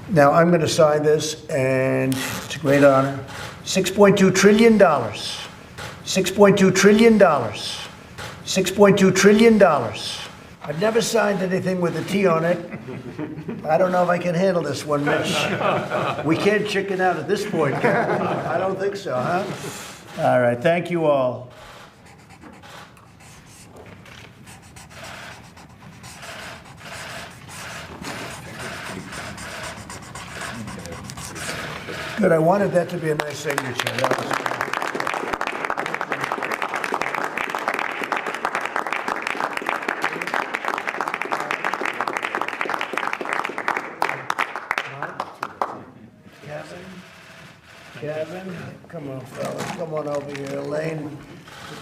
Now, I'm going to sign this, and it's a great honor. $6.2 trillion. $6.2 trillion. $6.2 trillion. I've never signed anything with a T on it. I don't know if I can handle this one, Mitch. We can't chicken out at this point, can we? I don't think so, huh? All right, thank you all. Good, I wanted that to be a nice signature. That was Kevin, come on, fellas, come on over here. Elaine,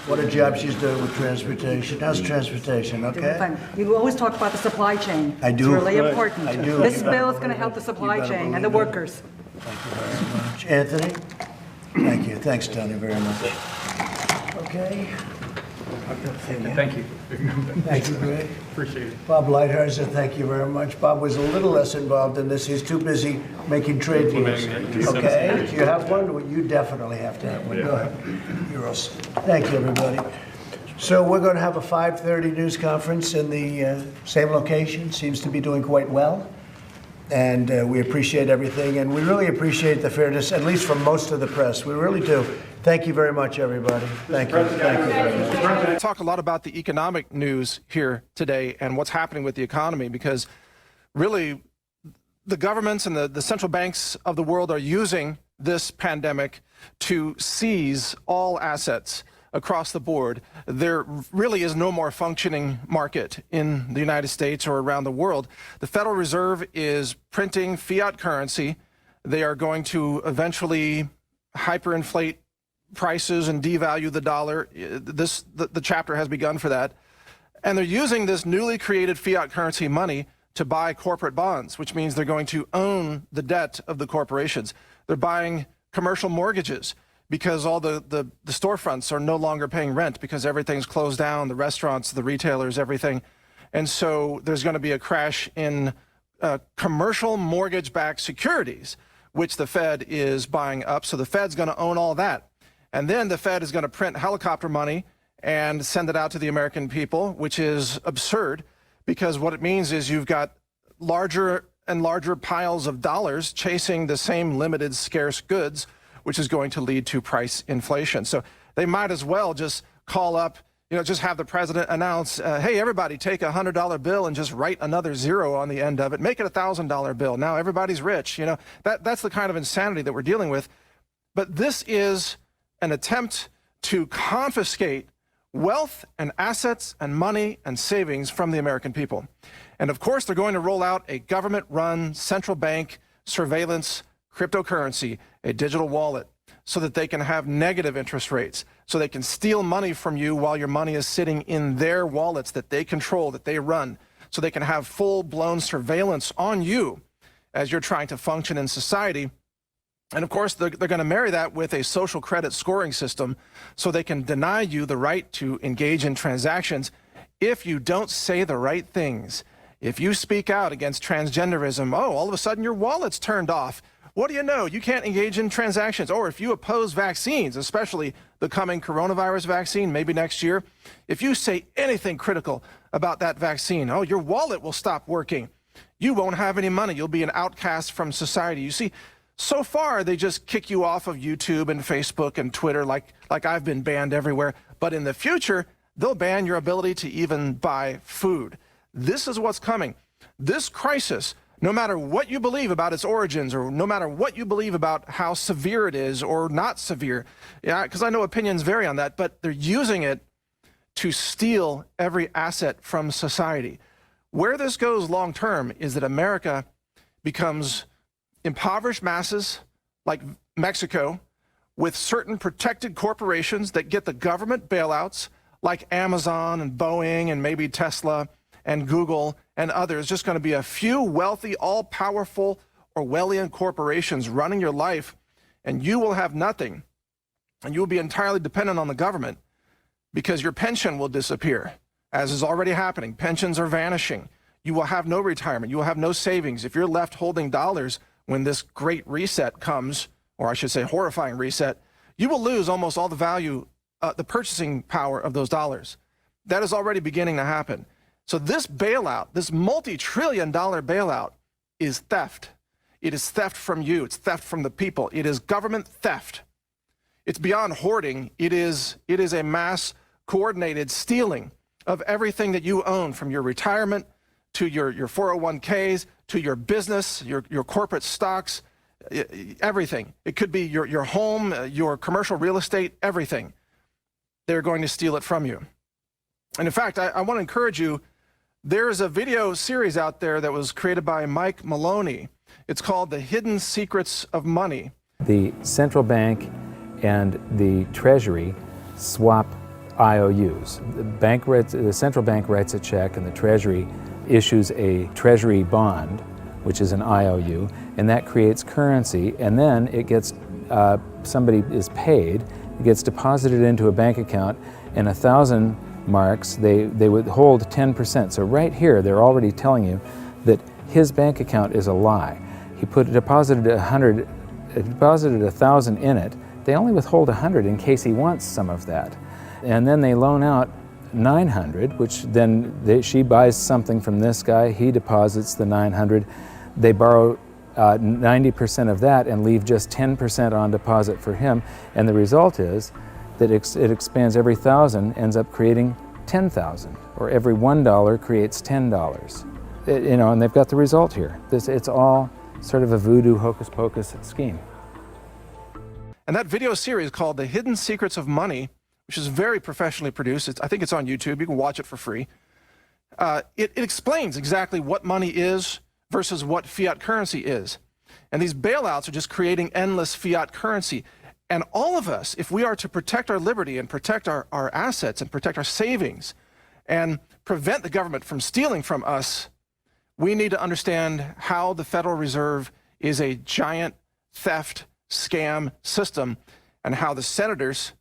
what a job she's doing with transportation. How's transportation, okay? Fine. You always talk about the supply chain. I do. It's really important. I do. This bill is going to help the supply chain and the workers. Thank you very much. Anthony? Thank you. Thanks, Tony, very much. Okay. Thank you. Thank you, Greg. Appreciate it. Bob Lighthouser, thank you very much. Bob was a little less involved in this. He's too busy making trade deals. Okay, do you have one? Well, you definitely have to have one. Go ahead. You're all set. Thank you, everybody. So we're going to have a 5:30 news conference in the same location. Seems to be doing quite well. And we appreciate everything. And we really appreciate the fairness, at least from most of the press. We really do. Thank you very much, everybody. Thank you. Thank you very much. Talk a lot about the economic news here today and what's happening with the economy, because really the governments and the central banks of the world are using this pandemic to seize all assets across the board. There really is no more functioning market in the United States or around the world. The Federal Reserve is printing fiat currency. They are going to eventually hyperinflate prices and devalue the dollar. The chapter has begun for that. And they're using this newly created fiat currency money to buy corporate bonds, which means they're going to own the debt of the corporations. They're buying commercial mortgages because all the storefronts are no longer paying rent because everything's closed down, the restaurants, the retailers, everything. And so there's going to be a crash in commercial mortgage-backed securities, which the Fed is buying up. So the Fed's going to own all that. And then the Fed is going to print helicopter money and send it out to the American people, which is absurd, because what it means is you've got larger and larger piles of dollars chasing the same limited scarce goods, which is going to lead to price inflation. So they might as well just call up, just have the president announce, hey, everybody take a $100 bill and just write another zero on the end of it. Make it a $1,000 bill. Now everybody's rich. That's the kind of insanity that we're dealing with. But this is an attempt to confiscate wealth and assets and money and savings from the American people. And of course, they're going to roll out a government-run central bank surveillance cryptocurrency, a digital wallet, so that they can have negative interest rates, so they can steal money from you while your money is sitting in their wallets that they control, that they run, so they can have full-blown surveillance on you as you're trying to function in society. And of course, they're going to marry that with a social credit scoring system so they can deny you the right to engage in transactions if you don't say the right things. If you speak out against transgenderism, all of a sudden your wallet's turned off. What do you know? You can't engage in transactions. Or if you oppose vaccines, especially the coming coronavirus vaccine, maybe next year, if you say anything critical about that vaccine, your wallet will stop working. You won't have any money. You'll be an outcast from society. You see, so far, they just kick you off of YouTube and Facebook and Twitter like I've been banned everywhere. But in the future, they'll ban your ability to even buy food. This is what's coming. This crisis, no matter what you believe about its origins or no matter what you believe about how severe it is or not severe, because I know opinions vary on that, but they're using it to steal every asset from society. Where this goes long term is that America becomes impoverished masses like Mexico with certain protected corporations that get the government bailouts like Amazon and Boeing and maybe Tesla and Google and others. Just going to be a few wealthy, all-powerful Orwellian corporations running your life, and you will have nothing. And you will be entirely dependent on the government because your pension will disappear, as is already happening. Pensions are vanishing. You will have no retirement. You will have no savings. If you're left holding dollars, when this great reset comes, or I should say horrifying reset, you will lose almost all the value, the purchasing power of those dollars. That is already beginning to happen. So this bailout, this multi-trillion-dollar bailout, is theft. It is theft from you. It's theft from the people. It is government theft. It's beyond hoarding. It is a mass coordinated stealing of everything that you own, from your retirement to your 401ks, to your business, your corporate stocks, everything. It could be your home, your commercial real estate, everything. They're going to steal it from you. And in fact, I want to encourage you, there's a video series out there that was created by Mike Maloney. It's called The Hidden Secrets of Money. The central bank and the Treasury swap IOUs. The central bank writes a check and the Treasury issues a Treasury bond, which is an IOU, and that creates currency, and then it gets, somebody is paid, it gets deposited into a bank account, and 1,000 marks, they withhold 10%. So right here, they're already telling you that his bank account is a lie. He deposited 1,000 in it. They only withhold 100 in case he wants some of that. And then they loan out 900, which then she buys something from this guy, he deposits the 900. They borrow 90% of that and leave just 10% on deposit for him. And the result is that it expands. Every 1,000 ends up creating 10,000, or every $1 creates $10. And they've got the result here. It's all sort of a voodoo hocus pocus scheme. And that video series called The Hidden Secrets of Money, which is very professionally produced. I think it's on YouTube. You can watch it for free. It explains exactly what money is versus what fiat currency is. And these bailouts are just creating endless fiat currency. And all of us, if we are to protect our liberty and protect our assets and protect our savings and prevent the government from stealing from us, we need to understand how the Federal Reserve is a giant theft scam system, and how the senators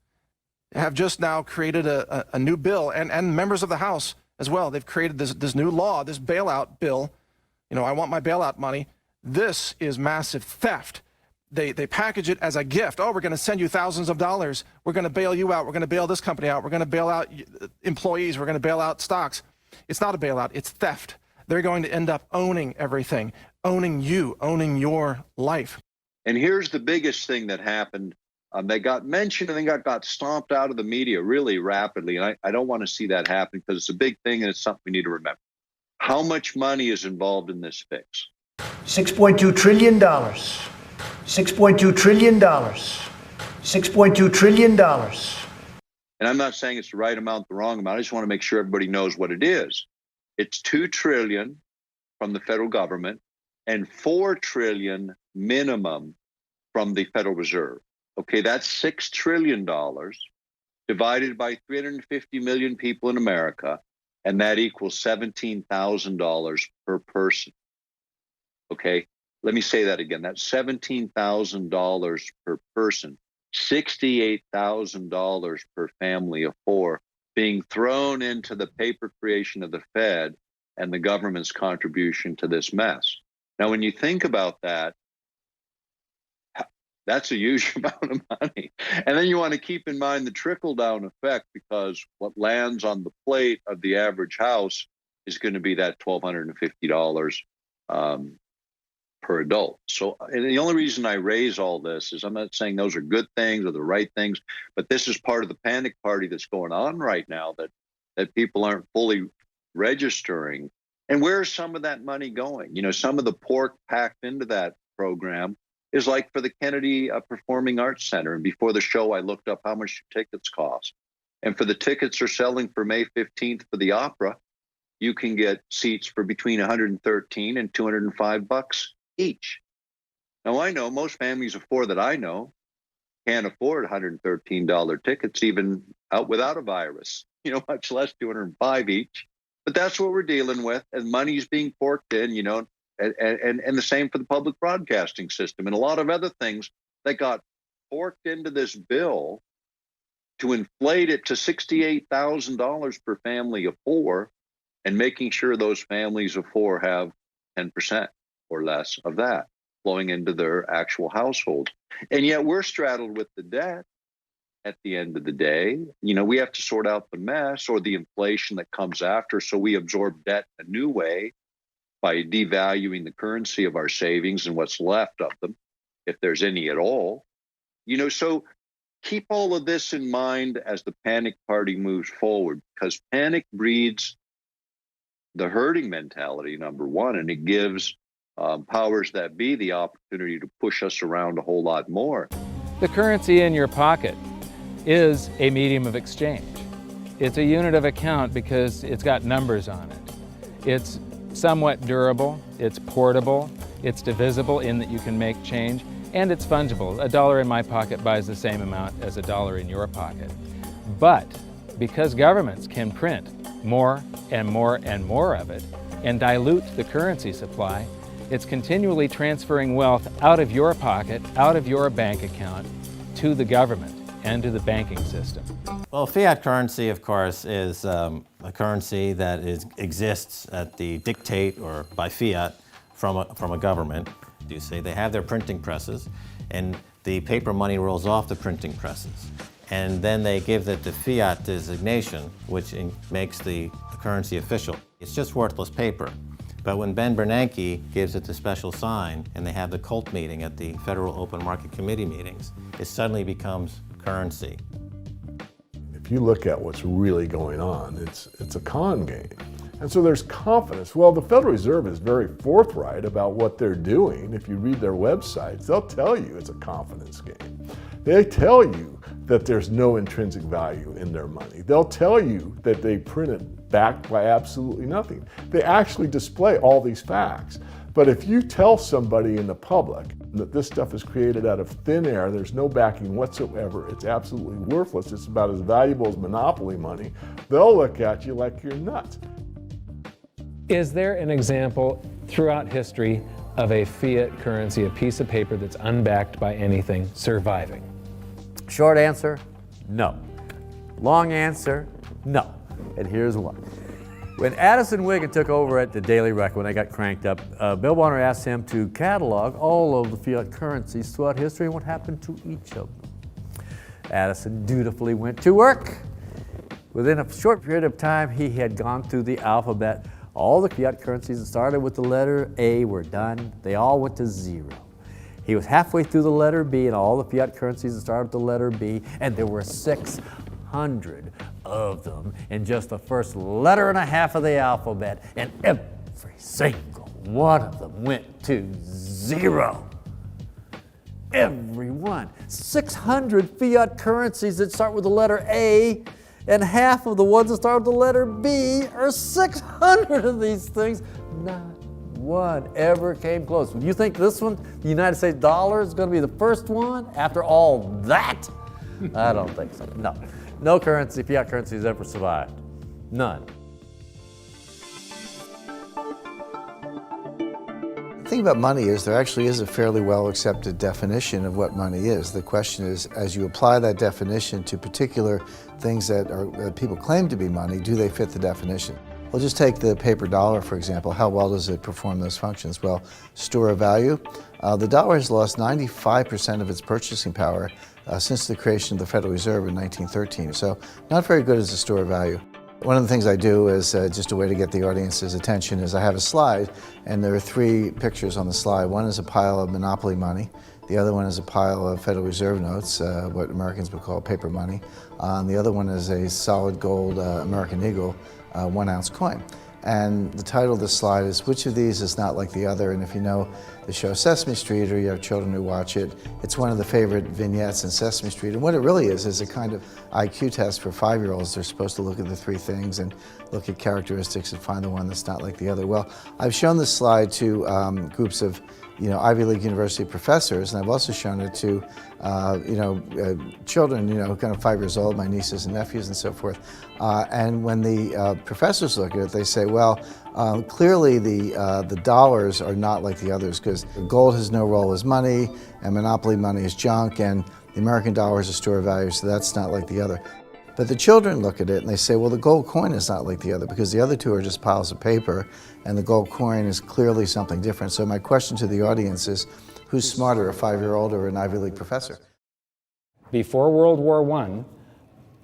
have just now created a new bill, and members of the House as well. They've created this new law, this bailout bill. I want my bailout money. This is massive theft. They package it as a gift. Oh, we're going to send you thousands of dollars. We're going to bail you out. We're going to bail this company out. We're going to bail out employees. We're going to bail out stocks. It's not a bailout. It's theft. They're going to end up owning everything, owning you, owning your life. And here's the biggest thing that happened. They got mentioned and then got stomped out of the media really rapidly. And I don't want to see that happen, because it's a big thing and it's something we need to remember. How much money is involved in this fix? $6.2 trillion. $6.2 trillion. $6.2 trillion. And I'm not saying it's the right amount, the wrong amount. I just want to make sure everybody knows what it is. It's $2 trillion from the federal government and $4 trillion minimum from the Federal Reserve. Okay, that's $6 trillion divided by 350 million people in America, and that equals $17,000 per person. Okay, let me say that again. That's $17,000 per person, $68,000 per family of four, being thrown into the paper creation of the Fed and the government's contribution to this mess. Now, when you think about that, that's a huge amount of money. And then you want to keep in mind the trickle-down effect, because what lands on the plate of the average house is going to be that $1,250 per adult. So, and the only reason I raise all this is I'm not saying those are good things or the right things, but this is part of the panic party that's going on right now that people aren't fully registering. And where's some of that money going? Some of the pork packed into that program is like for the Kennedy Performing Arts Center. And before the show, I looked up how much tickets cost. And for the tickets are selling for May 15th for the opera, you can get seats for between $113 and $205 each. Now, I know most families of four that I know can't afford $113 tickets, even out without a virus, much less $205 each. But that's what we're dealing with, and money's being forked in, and the same for the public broadcasting system and a lot of other things that got forked into this bill to inflate it to $68,000 per family of four, and making sure those families of four have 10% or less of that. flowing into their actual household. And yet we're straddled with the debt at the end of the day. You know, we have to sort out the mess or the inflation that comes after. So we absorb debt a new way by devaluing the currency of our savings and what's left of them, if there's any at all. You know, so keep all of this in mind as the panic party moves forward, because panic breeds the herding mentality, number one, and it gives powers that be the opportunity to push us around a whole lot more. The currency in your pocket is a medium of exchange. It's a unit of account because it's got numbers on it. It's somewhat durable, it's portable, it's divisible in that you can make change, and it's fungible. $1 in my pocket buys the same amount as $1 in your pocket. But because governments can print more and more and more of it and dilute the currency supply, it's continually transferring wealth out of your pocket, out of your bank account, to the government and to the banking system. Well, fiat currency, of course, is a currency that exists at the dictate or by fiat from a government. You say they have their printing presses, and the paper money rolls off the printing presses. And then they give it the fiat designation, which makes the currency official. It's just worthless paper. But when Ben Bernanke gives it the special sign and they have the cult meeting at the Federal Open Market Committee meetings, it suddenly becomes currency. If you look at what's really going on, it's a con game. And so there's confidence. Well, the Federal Reserve is very forthright about what they're doing. If you read their websites, they'll tell you it's a confidence game. They tell you that there's no intrinsic value in their money. They'll tell you that they print it backed by absolutely nothing. They actually display all these facts. But if you tell somebody in the public that this stuff is created out of thin air, there's no backing whatsoever, it's absolutely worthless, it's about as valuable as monopoly money, they'll look at you like you're nuts. Is there an example throughout history of a fiat currency, a piece of paper that's unbacked by anything, surviving? Short answer, no. Long answer, no. And here's why. When Addison Wiggin took over at the Daily Record, when they got cranked up, Bill Warner asked him to catalog all of the fiat currencies throughout history and what happened to each of them. Addison dutifully went to work. Within a short period of time, he had gone through the alphabet. All the fiat currencies that started with the letter A were done. They all went to zero. He was halfway through the letter B, and all the fiat currencies that started with the letter B, and there were 600 of them in just the first letter and a half of the alphabet, and every single one of them went to zero. Every one. 600 fiat currencies that start with the letter A, and half of the ones that start with the letter B are 600 of these things. Not one ever came close. You think this one, the United States dollar, is going to be the first one after all that? I don't think so. No. No currency, fiat currency has ever survived. None. The thing about money is there actually is a fairly well accepted definition of what money is. The question is, as you apply that definition to particular things that people claim to be money, do they fit the definition? Well, just take the paper dollar, for example. How well does it perform those functions? Well, store of value. The dollar has lost 95% of its purchasing power since the creation of the Federal Reserve in 1913. So not very good as a store of value. One of the things I do is just a way to get the audience's attention is I have a slide, and there are 3 pictures on the slide. One is a pile of monopoly money. The other one is a pile of Federal Reserve notes, what Americans would call paper money. And the other one is a solid gold American Eagle 1-ounce coin. And the title of the slide is, which of these is not like the other? And if you know the show Sesame Street, or you have children who watch it, it's one of the favorite vignettes in Sesame Street. And what it really is a kind of IQ test for 5-year-olds. They're supposed to look at the 3 things and look at characteristics and find the one that's not like the other. Well, I've shown this slide to groups of Ivy League University professors, and I've also shown it to children, kind of 5 years old, my nieces and nephews and so forth. And when the professors look at it, they say, well, clearly the dollars are not like the others, because gold has no role as money, and monopoly money is junk, and the American dollar is a store of value, so that's not like the other. But the children look at it and they say, well, the gold coin is not like the other because the other two are just piles of paper and the gold coin is clearly something different. So my question to the audience is, who's smarter, a 5-year-old or an Ivy League professor? Before World War I,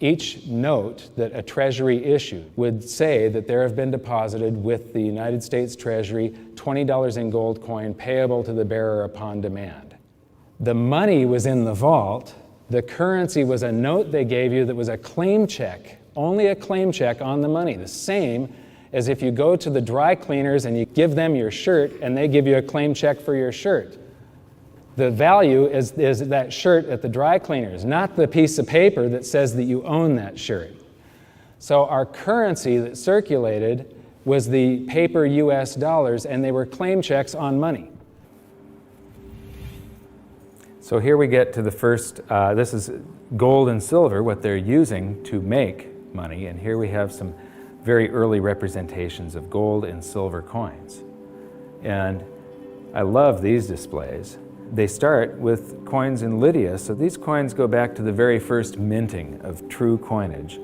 each note that a treasury issued would say that there have been deposited with the United States Treasury $20 in gold coin payable to the bearer upon demand. The money was in the vault. The currency was a note they gave you that was a claim check, only a claim check on the money, the same as if you go to the dry cleaners and you give them your shirt and they give you a claim check for your shirt. The value is that shirt at the dry cleaners, not the piece of paper that says that you own that shirt. So our currency that circulated was the paper US dollars, and they were claim checks on money. So here we get to the first, this is gold and silver, what they're using to make money, and here we have some very early representations of gold and silver coins. And I love these displays. They start with coins in Lydia, so these coins go back to the very first minting of true coinage.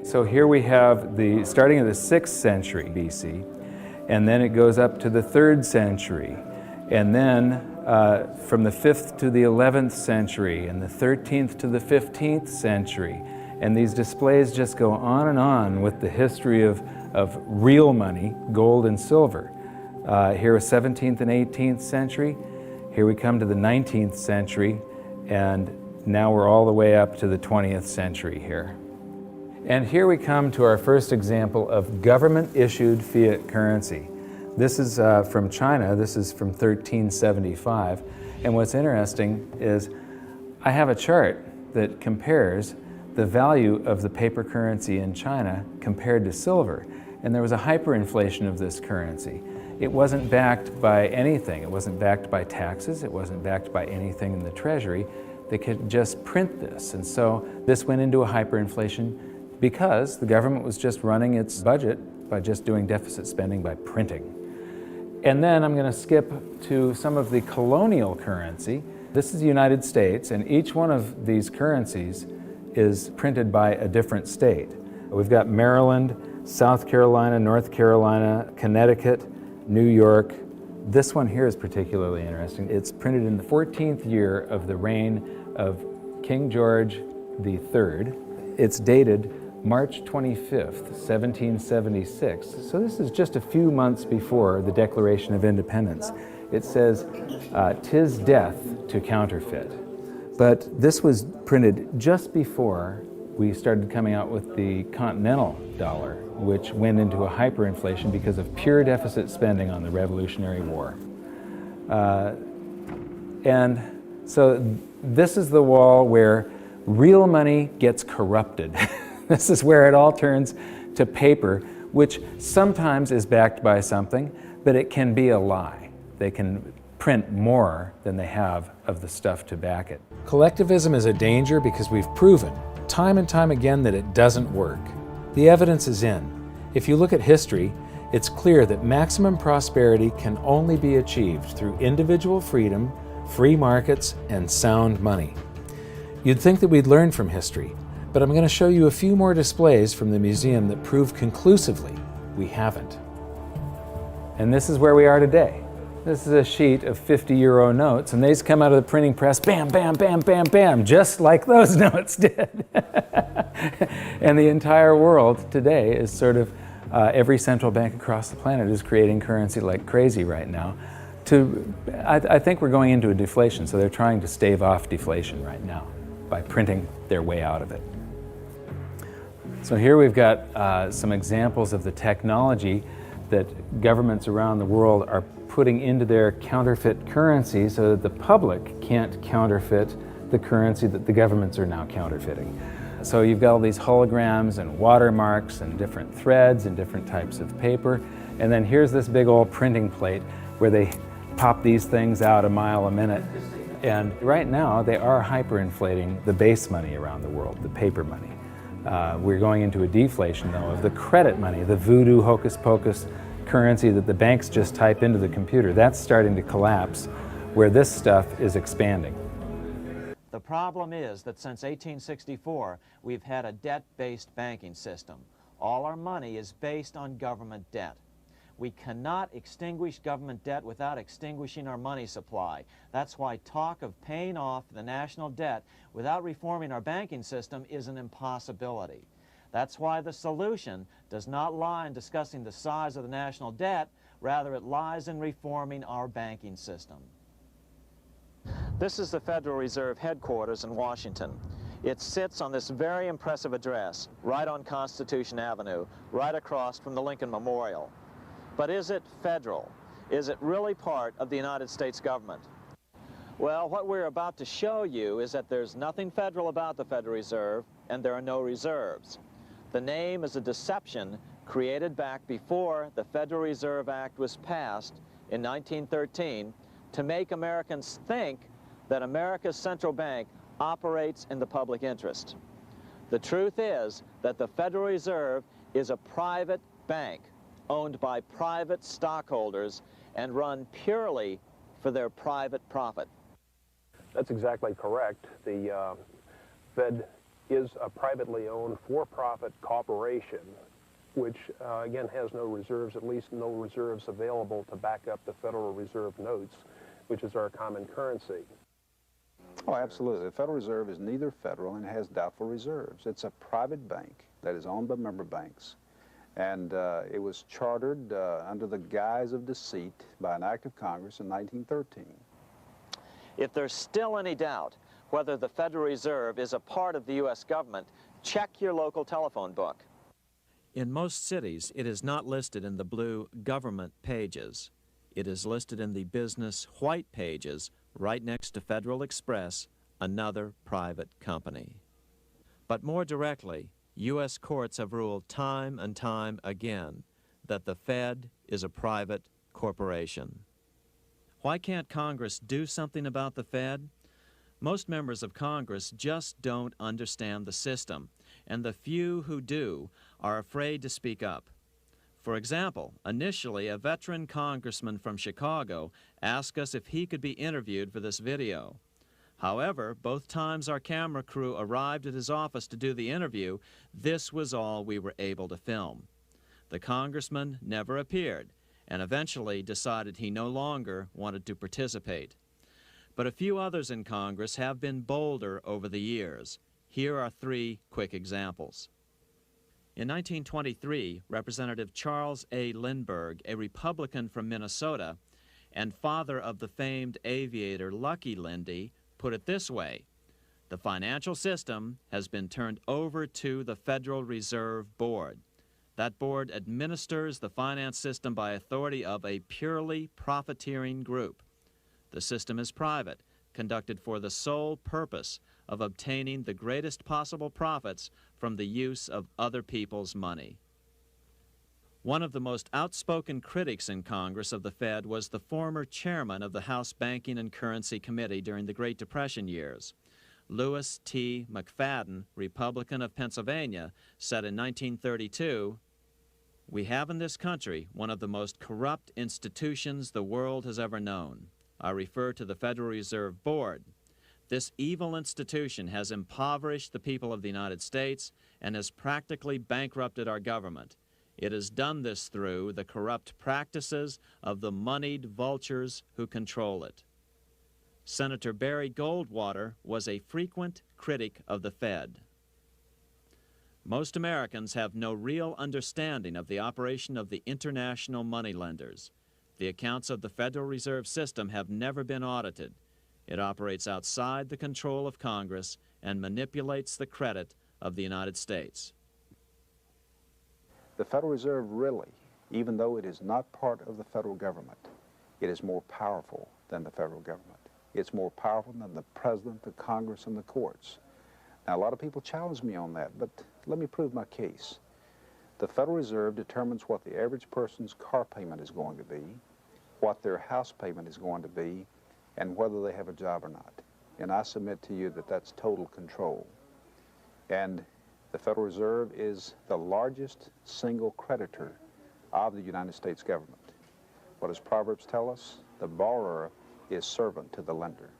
So here we have the starting of the 6th century BC, and then it goes up to the 3rd century, and then from the 5th to the 11th century, and the 13th to the 15th century. And these displays just go on with the history of real money, gold and silver. Here is 17th and 18th century. Here we come to the 19th century, and now we're all the way up to the 20th century here. And here we come to our first example of government-issued fiat currency. This is from China. This is from 1375. And what's interesting is I have a chart that compares the value of the paper currency in China compared to silver. And there was a hyperinflation of this currency. It wasn't backed by anything. It wasn't backed by taxes. It wasn't backed by anything in the Treasury. They could just print this. And so this went into a hyperinflation because the government was just running its budget by just doing deficit spending by printing. And then I'm going to skip to some of the colonial currency. This is the United States, and each one of these currencies is printed by a different state. We've got Maryland, South Carolina, North Carolina, Connecticut, New York. This one here is particularly interesting. It's printed in the 14th year of the reign of King George III. It's dated March 25th, 1776. So this is just a few months before the Declaration of Independence. It says, "'Tis death to counterfeit." But this was printed just before we started coming out with the continental dollar, which went into a hyperinflation because of pure deficit spending on the Revolutionary War. And so this is the wall where real money gets corrupted. This is where it all turns to paper, which sometimes is backed by something, but it can be a lie. They can print more than they have of the stuff to back it. Collectivism is a danger because we've proven time and time again that it doesn't work. The evidence is in. If you look at history, it's clear that maximum prosperity can only be achieved through individual freedom, free markets, and sound money. You'd think that we'd learn from history, but I'm going to show you a few more displays from the museum that prove conclusively we haven't. And this is where we are today. This is a sheet of 50-euro notes, and these come out of the printing press, bam, bam, bam, bam, bam, just like those notes did. And the entire world today is sort of, every central bank across the planet is creating currency like crazy right now. I think we're going into a deflation, so they're trying to stave off deflation right now by printing their way out of it. So here we've got some examples of the technology that governments around the world are putting into their counterfeit currency so that the public can't counterfeit the currency that the governments are now counterfeiting. So you've got all these holograms and watermarks and different threads and different types of paper. And then here's this big old printing plate where they pop these things out a mile a minute. And right now they are hyperinflating the base money around the world, the paper money. We're going into a deflation, though, of the credit money, the voodoo hocus-pocus currency that the banks just type into the computer. That's starting to collapse, where this stuff is expanding. The problem is that since 1864, we've had a debt-based banking system. All our money is based on government debt. We cannot extinguish government debt without extinguishing our money supply. That's why talk of paying off the national debt without reforming our banking system is an impossibility. That's why the solution does not lie in discussing the size of the national debt, rather it lies in reforming our banking system. This is the Federal Reserve headquarters in Washington. It sits on this very impressive address, right on Constitution Avenue, right across from the Lincoln Memorial. But is it federal? Is it really part of the United States government? Well, what we're about to show you is that there's nothing federal about the Federal Reserve, and there are no reserves. The name is a deception created back before the Federal Reserve Act was passed in 1913 to make Americans think that America's central bank operates in the public interest. The truth is that the Federal Reserve is a private bank owned by private stockholders and run purely for their private profit. That's exactly correct. The Fed is a privately owned for-profit corporation, which again has no reserves, at least no reserves available to back up the Federal Reserve notes, which is our common currency. Oh, absolutely. The Federal Reserve is neither federal and has doubtful reserves. It's a private bank that is owned by member banks. And it was chartered under the guise of deceit by an act of Congress in 1913. If there's still any doubt whether the Federal Reserve is a part of the U.S. government, check your local telephone book. In most cities, it is not listed in the blue government pages. It is listed in the business white pages right next to Federal Express, another private company. But more directly, U.S. courts have ruled time and time again that the Fed is a private corporation. Why can't Congress do something about the Fed? Most members of Congress just don't understand the system, and the few who do are afraid to speak up. For example, initially a veteran congressman from Chicago asked us if he could be interviewed for this video. However, both times our camera crew arrived at his office to do the interview, this was all we were able to film. The congressman never appeared and eventually decided he no longer wanted to participate. But a few others in Congress have been bolder over the years. Here are 3 quick examples. In 1923, Representative Charles A. Lindbergh, a Republican from Minnesota and father of the famed aviator Lucky Lindy, put it this way: the financial system has been turned over to the Federal Reserve Board. That board administers the finance system by authority of a purely profiteering group. The system is private, conducted for the sole purpose of obtaining the greatest possible profits from the use of other people's money. One of the most outspoken critics in Congress of the Fed was the former chairman of the House Banking and Currency Committee during the Great Depression years. Lewis T. McFadden, Republican of Pennsylvania, said in 1932, "We have in this country one of the most corrupt institutions the world has ever known. I refer to the Federal Reserve Board. This evil institution has impoverished the people of the United States and has practically bankrupted our government. It has done this through the corrupt practices of the moneyed vultures who control it." Senator Barry Goldwater was a frequent critic of the Fed. Most Americans have no real understanding of the operation of the international moneylenders. The accounts of the Federal Reserve System have never been audited. It operates outside the control of Congress and manipulates the credit of the United States. The Federal Reserve really, even though it is not part of the federal government, it is more powerful than the federal government. It's more powerful than the President, the Congress, and the courts. Now, a lot of people challenge me on that, but let me prove my case. The Federal Reserve determines what the average person's car payment is going to be, what their house payment is going to be, and whether they have a job or not. And I submit to you that that's total control. And the Federal Reserve is the largest single creditor of the United States government. What does Proverbs tell us? The borrower is servant to the lender.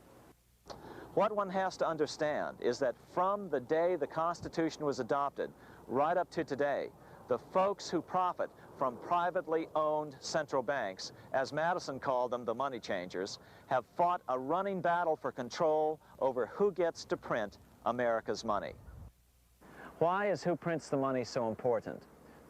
What one has to understand is that from the day the Constitution was adopted right up to today, the folks who profit from privately owned central banks, as Madison called them, the money changers, have fought a running battle for control over who gets to print America's money. Why is who prints the money so important?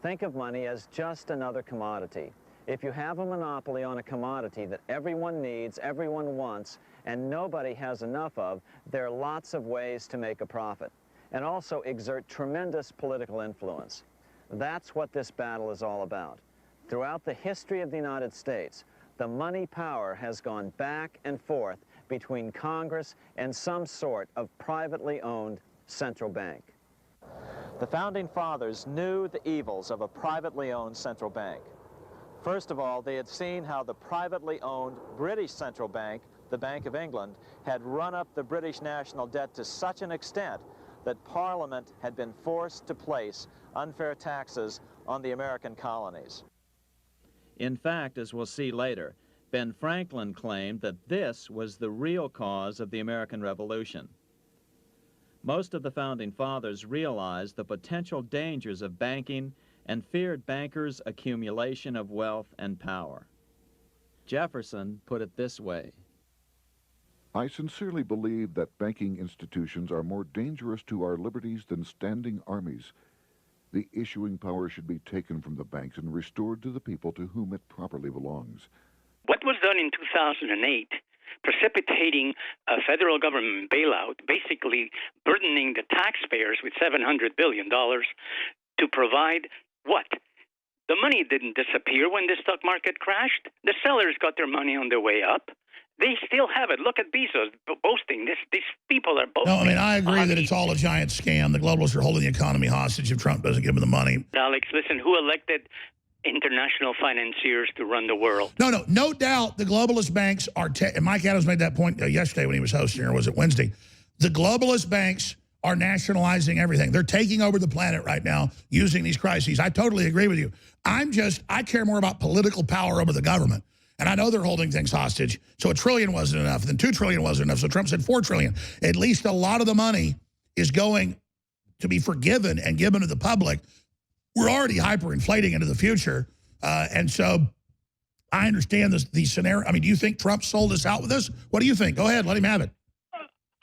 Think of money as just another commodity. If you have a monopoly on a commodity that everyone needs, everyone wants, and nobody has enough of, there are lots of ways to make a profit, and also exert tremendous political influence. That's what this battle is all about. Throughout the history of the United States, the money power has gone back and forth between Congress and some sort of privately owned central bank. The Founding Fathers knew the evils of a privately owned central bank. First of all, they had seen how the privately owned British central bank, the Bank of England, had run up the British national debt to such an extent that Parliament had been forced to place unfair taxes on the American colonies. In fact, as we'll see later, Ben Franklin claimed that this was the real cause of the American Revolution. Most of the Founding Fathers realized the potential dangers of banking and feared bankers' accumulation of wealth and power. Jefferson put it this way: I sincerely believe that banking institutions are more dangerous to our liberties than standing armies. The issuing power should be taken from the banks and restored to the people to whom it properly belongs. What was done in 2008, precipitating a federal government bailout, basically burdening the taxpayers with $700 billion to provide what? The money didn't disappear when the stock market crashed. The sellers got their money on their way up. They still have it. Look at Bezos boasting. These people are boasting. No, I mean, I agree that it's all a giant scam. The globalists are holding the economy hostage if Trump doesn't give them the money. Alex, listen, who elected international financiers to run the world? No doubt the globalist banks are, and Mike Adams made that point yesterday when he was hosting, or was it Wednesday? The globalist banks are nationalizing everything. They're taking over the planet right now using these crises. I totally agree with you. I care more about political power over the government. And I know they're holding things hostage. So $1 trillion wasn't enough. Then $2 trillion wasn't enough. So Trump said $4 trillion. At least a lot of the money is going to be forgiven and given to the public. We're already hyperinflating into the future. And so I understand the scenario. I mean, do you think Trump sold us out with this? What do you think? Go ahead. Let him have it.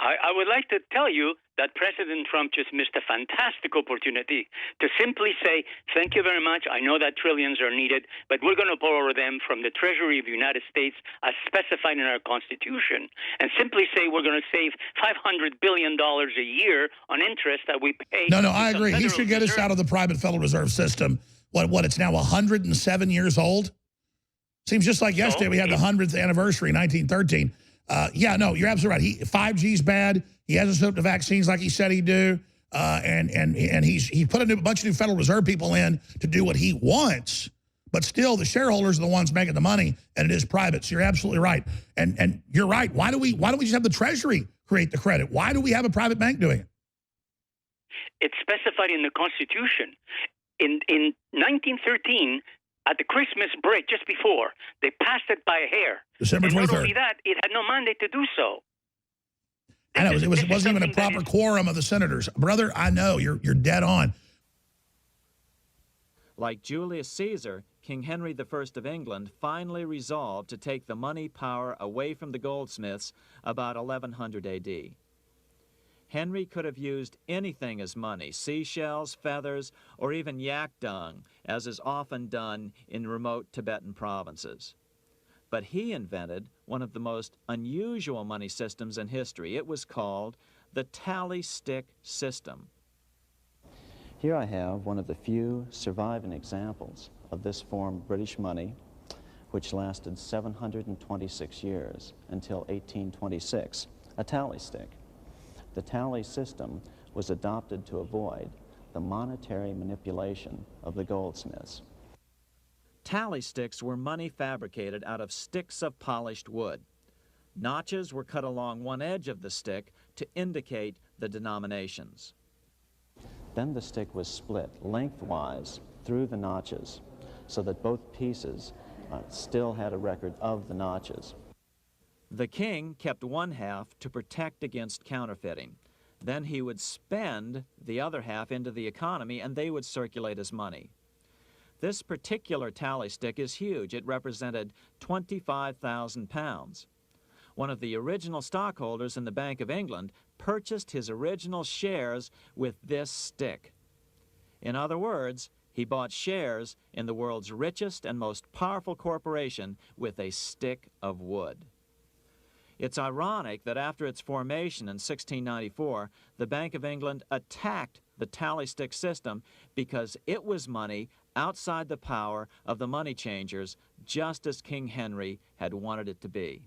I would like to tell you that President Trump just missed a fantastic opportunity to simply say, thank you very much. I know that trillions are needed, but we're going to borrow them from the Treasury of the United States as specified in our Constitution, and simply say we're going to save $500 billion a year on interest that we pay. No, I agree. He should get us out of the private Federal Reserve System. What it's now 107 years old? Seems just like yesterday we had the 100th anniversary, 1913. Yeah, no, you're absolutely right. 5G's bad. He hasn't set up the vaccines like he said he'd do. And he put a bunch of new Federal Reserve people in to do what he wants. But still, the shareholders are the ones making the money, and it is private. So you're absolutely right. And you're right. Why do we just have the Treasury create the credit? Why do we have a private bank doing it? It's specified in the Constitution. In 1913, at the Christmas break just before, they passed it by a hair. December 23rd. Not only that, it had no mandate to do so. I know, it wasn't even a proper quorum of the senators. Brother, I know, you're dead on. Like Julius Caesar, King Henry I of England finally resolved to take the money power away from the goldsmiths about 1100 AD. Henry could have used anything as money, seashells, feathers, or even yak dung, as is often done in remote Tibetan provinces. But he invented one of the most unusual money systems in history. It was called the tally stick system. Here I have one of the few surviving examples of this form of British money, which lasted 726 years until 1826, a tally stick. The tally system was adopted to avoid the monetary manipulation of the goldsmiths. Tally sticks were money fabricated out of sticks of polished wood. Notches were cut along one edge of the stick to indicate the denominations. Then the stick was split lengthwise through the notches so that both pieces still had a record of the notches. The king kept one half to protect against counterfeiting. Then he would spend the other half into the economy, and they would circulate as money. This particular tally stick is huge. It represented 25,000 pounds. One of the original stockholders in the Bank of England purchased his original shares with this stick. In other words, he bought shares in the world's richest and most powerful corporation with a stick of wood. It's ironic that after its formation in 1694, the Bank of England attacked the tally stick system because it was money outside the power of the money changers, just as King Henry had wanted it to be.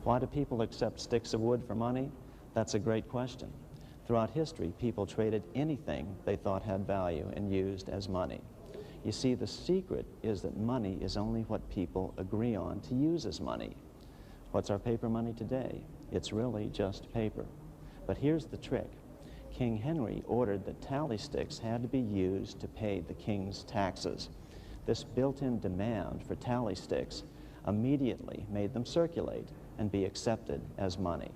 Why do people accept sticks of wood for money? That's a great question. Throughout history, people traded anything they thought had value and used as money. You see, the secret is that money is only what people agree on to use as money. What's our paper money today? It's really just paper. But here's the trick. King Henry ordered that tally sticks had to be used to pay the king's taxes. This built-in demand for tally sticks immediately made them circulate and be accepted as money.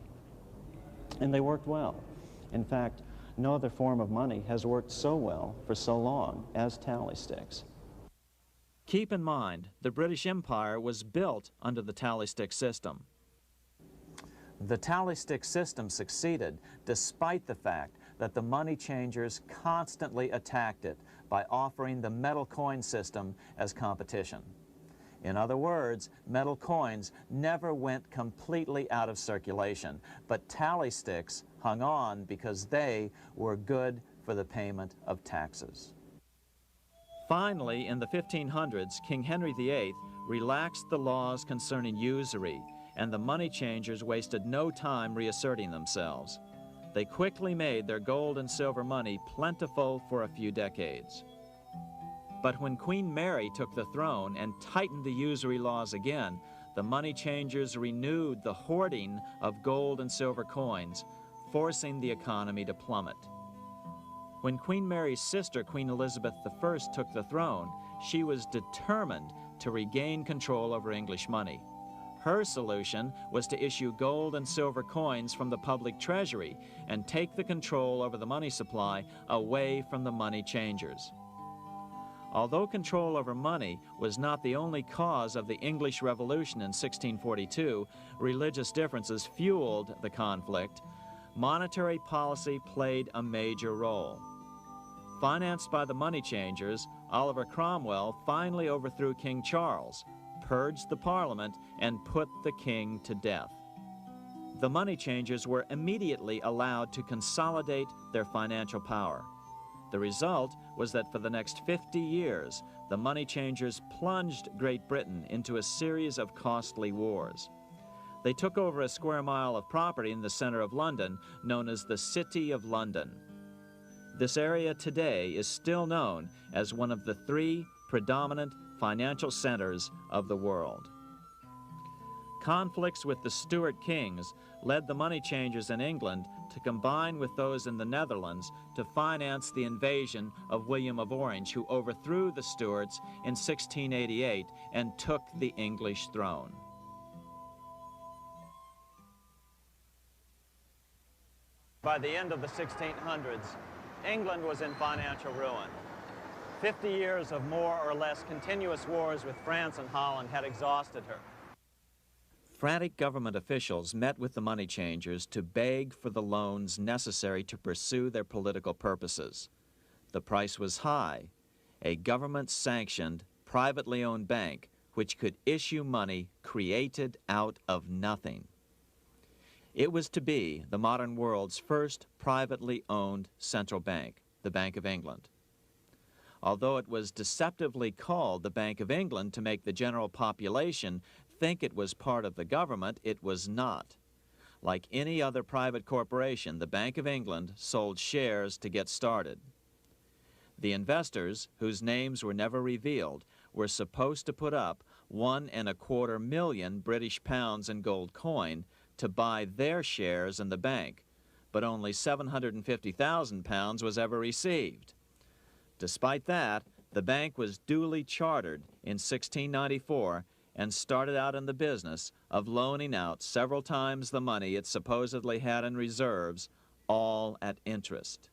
And they worked well. In fact, no other form of money has worked so well for so long as tally sticks. Keep in mind, the British Empire was built under the tally stick system. The tally stick system succeeded despite the fact that the money changers constantly attacked it by offering the metal coin system as competition. In other words, metal coins never went completely out of circulation, but tally sticks hung on because they were good for the payment of taxes. Finally, in the 1500s, King Henry VIII relaxed the laws concerning usury, and the money changers wasted no time reasserting themselves. They quickly made their gold and silver money plentiful for a few decades. But when Queen Mary took the throne and tightened the usury laws again, the money changers renewed the hoarding of gold and silver coins, forcing the economy to plummet. When Queen Mary's sister, Queen Elizabeth I, took the throne, she was determined to regain control over English money. Her solution was to issue gold and silver coins from the public treasury and take the control over the money supply away from the money changers. Although control over money was not the only cause of the English Revolution in 1642, religious differences fueled the conflict. Monetary policy played a major role. Financed by the money changers, Oliver Cromwell finally overthrew King Charles, purged the Parliament, and put the king to death. The money changers were immediately allowed to consolidate their financial power. The result was that for the next 50 years, the money changers plunged Great Britain into a series of costly wars. They took over a square mile of property in the center of London, known as the City of London. This area today is still known as one of the 3 predominant financial centers of the world. Conflicts with the Stuart kings led the money changers in England to combine with those in the Netherlands to finance the invasion of William of Orange, who overthrew the Stuarts in 1688 and took the English throne. By the end of the 1600s, England was in financial ruin. 50 years of more or less continuous wars with France and Holland had exhausted her. Frantic government officials met with the money changers to beg for the loans necessary to pursue their political purposes. The price was high: a government-sanctioned, privately owned bank which could issue money created out of nothing. It was to be the modern world's first privately owned central bank, the Bank of England. Although it was deceptively called the Bank of England to make the general population think it was part of the government, it was not. Like any other private corporation, the Bank of England sold shares to get started. The investors, whose names were never revealed, were supposed to put up £1.25 million British pounds in gold coin to buy their shares in the bank, but only £750,000 was ever received. Despite that, the bank was duly chartered in 1694 and started out in the business of loaning out several times the money it supposedly had in reserves, all at interest.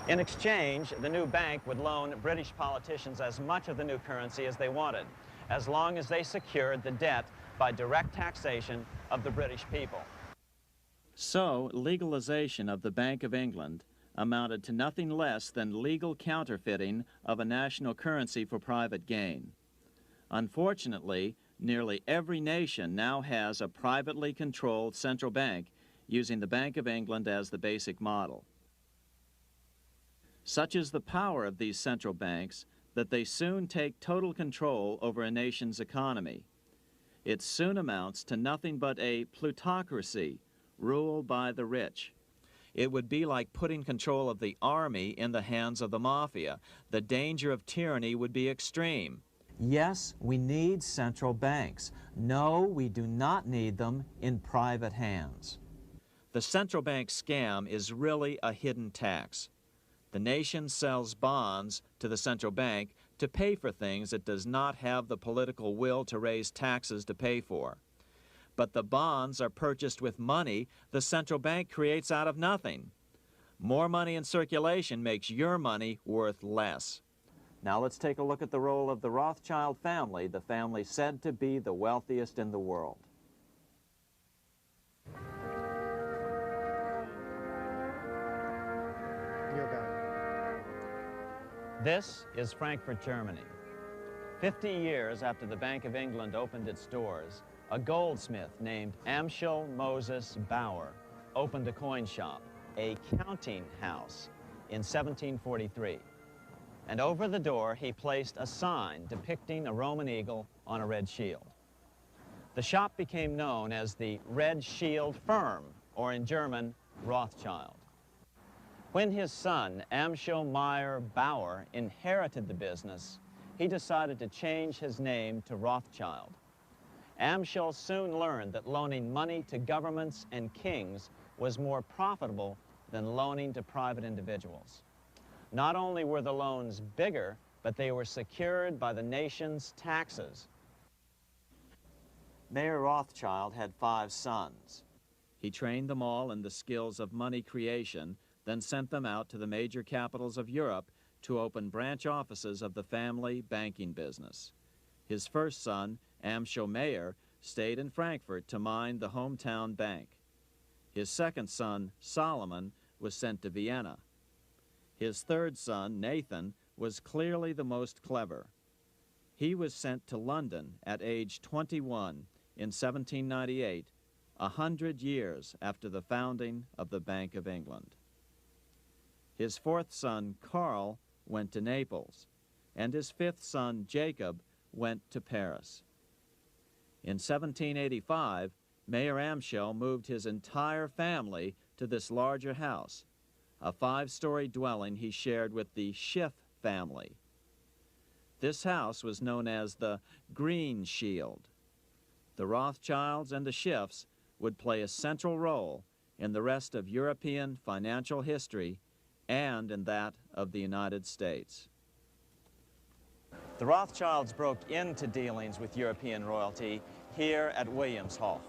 In exchange, the new bank would loan British politicians as much of the new currency as they wanted, as long as they secured the debt by direct taxation of the British people. So, legalization of the Bank of England amounted to nothing less than legal counterfeiting of a national currency for private gain. Unfortunately, nearly every nation now has a privately controlled central bank using the Bank of England as the basic model. Such is the power of these central banks that they soon take total control over a nation's economy. It soon amounts to nothing but a plutocracy, ruled by the rich. It would be like putting control of the army in the hands of the mafia. The danger of tyranny would be extreme. Yes, we need central banks. No, we do not need them in private hands. The central bank scam is really a hidden tax. The nation sells bonds to the central bank to pay for things it does not have the political will to raise taxes to pay for. But the bonds are purchased with money the central bank creates out of nothing. More money in circulation makes your money worth less. Now let's take a look at the role of the Rothschild family, the family said to be the wealthiest in the world. This is Frankfurt, Germany. 50 years after the Bank of England opened its doors, a goldsmith named Amschel Moses Bauer opened a coin shop, a counting house, in 1743. And over the door he placed a sign depicting a Roman eagle on a red shield. The shop became known as the Red Shield Firm, or in German, Rothschild. When his son, Amschel Meyer Bauer, inherited the business, he decided to change his name to Rothschild. Amschel soon learned that loaning money to governments and kings was more profitable than loaning to private individuals. Not only were the loans bigger, but they were secured by the nation's taxes. Mayer Rothschild had 5 sons. He trained them all in the skills of money creation, then sent them out to the major capitals of Europe to open branch offices of the family banking business. His first son, Amschel Meyer, stayed in Frankfurt to mind the hometown bank. His second son, Solomon, was sent to Vienna. His third son, Nathan, was clearly the most clever. He was sent to London at age 21 in 1798, 100 years after the founding of the Bank of England. His fourth son, Karl, went to Naples, and his fifth son, Jacob, went to Paris. In 1785, Mayer Amschel moved his entire family to this larger house, a 5-story dwelling he shared with the Schiff family. This house was known as the Green Shield. The Rothschilds and the Schiffs would play a central role in the rest of European financial history and in that of the United States. The Rothschilds broke into dealings with European royalty here at Wilhelmshof,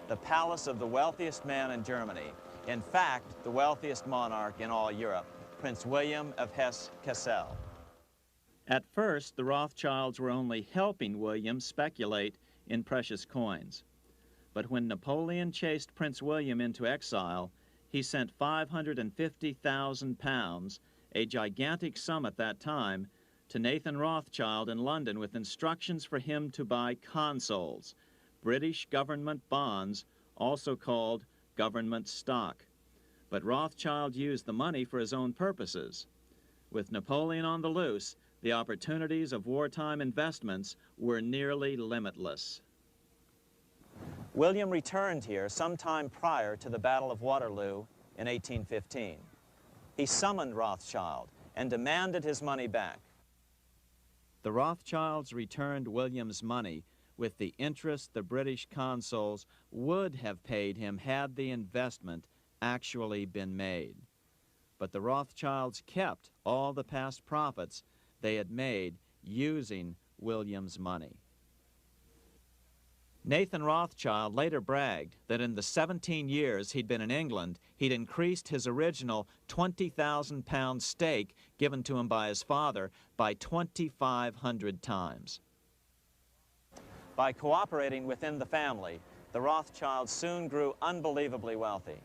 the palace of the wealthiest man in Germany. In fact, the wealthiest monarch in all Europe, Prince William of Hesse-Kassel. At first, the Rothschilds were only helping William speculate in precious coins. But when Napoleon chased Prince William into exile, he sent 550,000 pounds, a gigantic sum at that time, to Nathan Rothschild in London with instructions for him to buy consols, British government bonds, also called government stock. But Rothschild used the money for his own purposes. With Napoleon on the loose, the opportunities of wartime investments were nearly limitless. William returned here sometime prior to the Battle of Waterloo in 1815. He summoned Rothschild and demanded his money back. The Rothschilds returned William's money with the interest the British consuls would have paid him had the investment actually been made. But the Rothschilds kept all the past profits they had made using William's money. Nathan Rothschild later bragged that in the 17 years he'd been in England, he'd increased his original 20,000-pound stake given to him by his father by 2,500 times. By cooperating within the family, the Rothschilds soon grew unbelievably wealthy.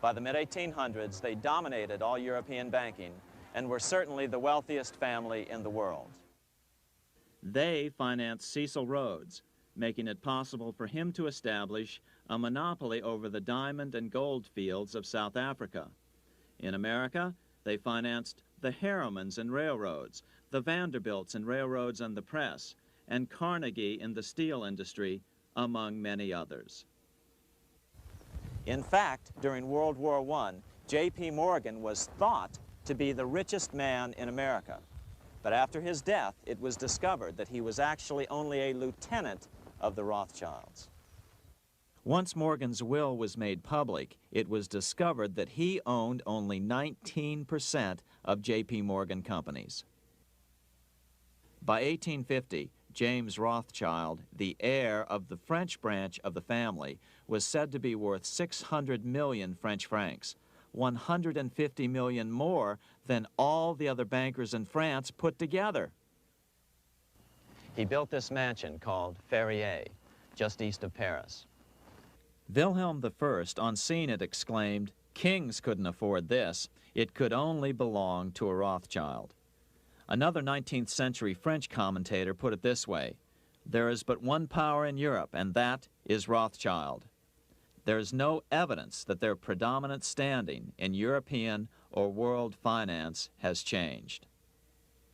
By the mid-1800s, they dominated all European banking and were certainly the wealthiest family in the world. They financed Cecil Rhodes, making it possible for him to establish a monopoly over the diamond and gold fields of South Africa. In America, they financed the Harrimans and railroads, the Vanderbilts and railroads and the press, and Carnegie in the steel industry, among many others. In fact, during World War I, J.P. Morgan was thought to be the richest man in America. But after his death, it was discovered that he was actually only a lieutenant of the Rothschilds. Once Morgan's will was made public, it was discovered that he owned only 19% of J.P. Morgan companies. By 1850, James Rothschild, the heir of the French branch of the family, was said to be worth 600 million French francs, 150 million more than all the other bankers in France put together. He built this mansion called Ferrier, just east of Paris. Wilhelm I, on seeing it, exclaimed, "Kings couldn't afford this. It could only belong to a Rothschild." Another 19th century French commentator put it this way: "There is but one power in Europe, and that is Rothschild." There is no evidence that their predominant standing in European or world finance has changed.